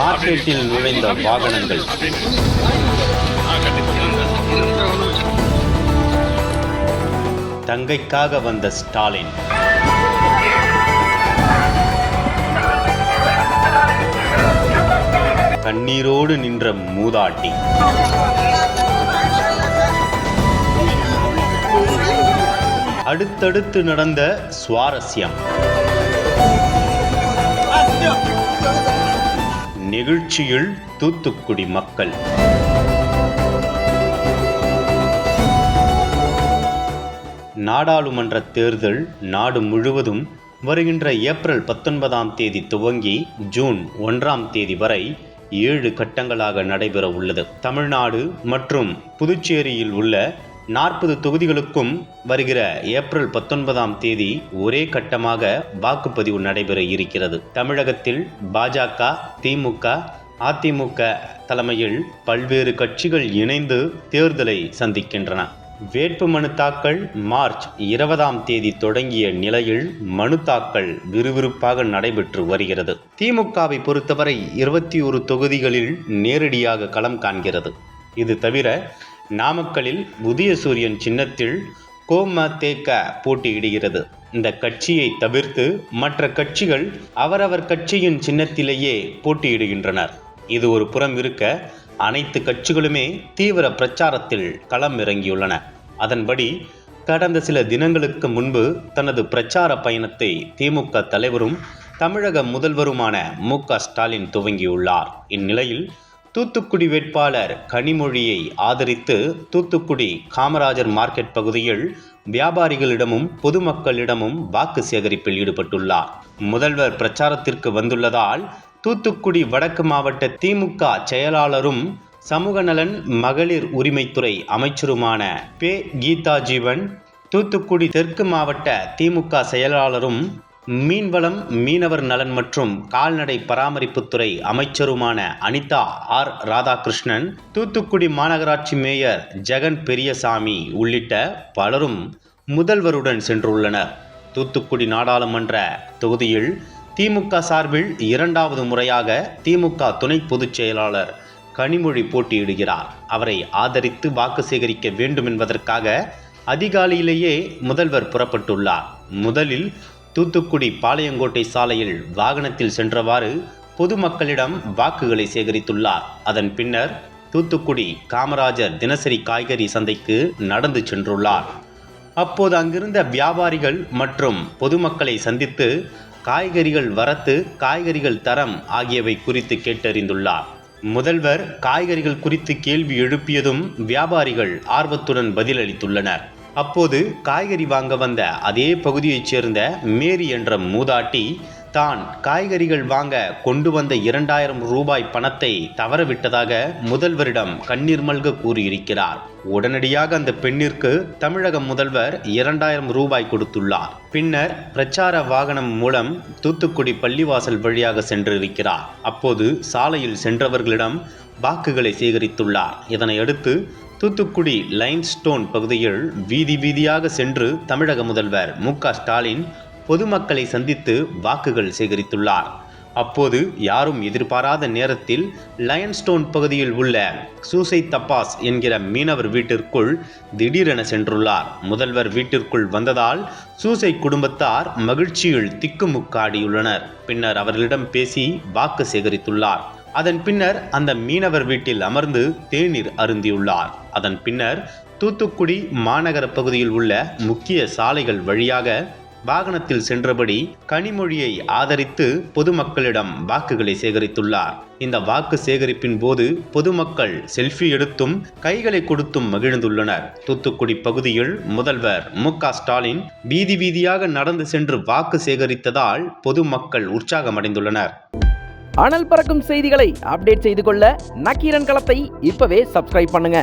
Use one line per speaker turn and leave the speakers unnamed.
மார்க்கெட்டில் நுழைந்த வாகனங்கள். தங்கைக்காக வந்த ஸ்டாலின். கண்ணீரோடு நின்ற மூதாட்டி. அடுத்தடுத்து நடந்த சுவாரஸ்யம். நிகழ்ச்சியில் தூத்துக்குடி மக்கள். நாடாளுமன்ற தேர்தல் நாடு முழுவதும் வருகின்ற ஏப்ரல் 19ஆம் தேதி துவங்கி ஜூன் 1ஆம் தேதி வரை 7 கட்டங்களாக நடைபெற உள்ளது. தமிழ்நாடு மற்றும் புதுச்சேரியில் உள்ள 40 தொகுதிகளுக்கும் வருகிற ஏப்ரல் 19ஆம் தேதி ஒரே கட்டமாக வாக்குப்பதிவு நடைபெற இருக்கிறது. தமிழகத்தில் பாஜக, திமுக, அதிமுக தலைமையில் பல்வேறு கட்சிகள் இணைந்து தேர்தலை சந்திக்கின்றன. வேட்புமனு தாக்கல் மார்ச் 20ஆம் தேதி தொடங்கிய நிலையில் மனு தாக்கல் விறுவிறுப்பாக நடைபெற்று வருகிறது. திமுகவை பொறுத்தவரை 21 தொகுதிகளில் நேரடியாக களம் காண்கிறது. இது தவிர நாமக்கலில் உதயசூரியன் சின்னத்தில் கோமதேக போட்டியிடுகிறது. இந்த கட்சியை தவிர்த்து மற்ற கட்சிகள் அவரவர் கட்சியின் சின்னத்திலேயே போட்டியிடுகின்றனர். இது ஒரு புறம் இருக்க, அனைத்து கட்சிகளுமே தீவிர பிரச்சாரத்தில் களம் இறங்கியுள்ளன. அதன்படி கடந்த சில தினங்களுக்கு முன்பு தனது பிரச்சார பயணத்தை திமுக தலைவரும் தமிழக முதல்வருமான மு.க. ஸ்டாலின் துவங்கியுள்ளார். இந்நிலையில் தூத்துக்குடி வேட்பாளர் கனிமொழியை ஆதரித்து தூத்துக்குடி காமராஜர் மார்க்கெட் பகுதியில் வியாபாரிகளிடமும் பொதுமக்களிடமும் வாக்கு சேகரிப்பில் ஈடுபட்டுள்ளார். முதல்வர் பிரச்சாரத்திற்கு வந்துள்ளதால் தூத்துக்குடி வடக்கு மாவட்ட திமுக செயலாளரும் சமூக நலன் மகளிர் உரிமைத்துறை அமைச்சருமான பே. கீதா ஜீவன், தூத்துக்குடி தெற்கு மாவட்ட திமுக செயலாளரும் மீன்வளம், மீனவர் நலன் மற்றும் கால்நடை பராமரிப்புத்துறை அமைச்சருமான அனிதா ஆர். ராதாகிருஷ்ணன், தூத்துக்குடி மாநகராட்சி மேயர் ஜெகன் பெரியசாமி உள்ளிட்ட பலரும் முதல்வருடன் சென்றுள்ளனர். தூத்துக்குடி நாடாளுமன்ற தொகுதியில் திமுக சார்பில் 2வது முறையாக திமுக துணை பொதுச் செயலாளர் கனிமொழி போட்டியிடுகிறார். அவரை ஆதரித்து வாக்கு சேகரிக்க வேண்டும் என்பதற்காக அதிகாலையிலேயே முதல்வர் புறப்பட்டுள்ளார். முதலில் தூத்துக்குடி பாளையங்கோட்டை சாலையில் வாகனத்தில் சென்றவாறு பொதுமக்களிடம் வாக்குகளை சேகரித்துள்ளார். அதன் பின்னர் தூத்துக்குடி காமராஜர் தினசரி காய்கறி சந்தைக்கு நடந்து சென்றுள்ளார். அப்போது அங்கிருந்த வியாபாரிகள் மற்றும் பொதுமக்களை சந்தித்து காய்கறிகள் வரத்து, காய்கறிகள் தரம் ஆகியவை குறித்து கேட்டறிந்துள்ளார். முதல்வர் காய்கறிகள் குறித்து கேள்வி எழுப்பியதும் வியாபாரிகள் ஆர்வத்துடன் பதிலளித்துள்ளனர். அப்போது காய்கறி வாங்க வந்த அதே பகுதியைச் சேர்ந்த மேரி என்ற மூதாட்டி தான் காய்கறிகள் வாங்க கொண்டு வந்த 2000 ரூபாய் பணத்தை தவறவிட்டதாக முதல்வரிடம் கண்ணீர் மல்க கூறியிருக்கிறார். உடனடியாக அந்த பெண்ணிற்கு தமிழக முதல்வர் 2000 ரூபாய் கொடுத்துள்ளார். பின்னர் பிரச்சார வாகனம் மூலம் தூத்துக்குடி பள்ளிவாசல் வழியாக சென்றிருக்கிறார். அப்போது சாலையில் சென்றவர்களிடம் வாக்குகளை சேகரித்துள்ளார். இதனையடுத்து தூத்துக்குடி லைன்ஸ்டோன் பகுதியில் வீதி வீதியாக சென்று தமிழக முதல்வர் மு.க. ஸ்டாலின் பொதுமக்களை சந்தித்து வாக்குகள் சேகரித்துள்ளார். அப்போது யாரும் எதிர்பாராத நேரத்தில் லயன்ஸ்டோன் பகுதியில் உள்ள சூசை தப்பாஸ் என்கிற மீனவர் வீட்டிற்குள் திடீரென சென்றுள்ளார். முதல்வர் வீட்டிற்குள் வந்ததால் சூசை குடும்பத்தார் மகிழ்ச்சியில் திக்குமுக்காடியுள்ளனர். பின்னர் அவர்களிடம் பேசி வாக்கு சேகரித்துள்ளார். அதன் பின்னர் அந்த மீனவர் வீட்டில் அமர்ந்து தேநீர் அருந்தியுள்ளார். அதன் பின்னர் தூத்துக்குடி மாநகர பகுதியில் உள்ள முக்கிய சாலைகள் வழியாக வாகனத்தில் சென்றபடி கனிமொழியை ஆதரித்து பொதுமக்களிடம் வாக்குகளை சேகரித்துள்ளார். இந்த வாக்கு சேகரிப்பின் போது பொதுமக்கள் செல்ஃபி எடுத்தும் கைகளை கொடுத்தும் மகிழ்ந்துள்ளனர். தூத்துக்குடி பகுதியில் முதல்வர் மு.க. ஸ்டாலின் வீதி வீதியாக நடந்து சென்று வாக்கு சேகரித்ததால் பொதுமக்கள் உற்சாகமடைந்துள்ளனர்.
அனல் பறக்கும் செய்திகளை அப்டேட் செய்து கொள்ள நக்கீரன் களத்தை இப்பவே சப்ஸ்கிரைப் பண்ணுங்க.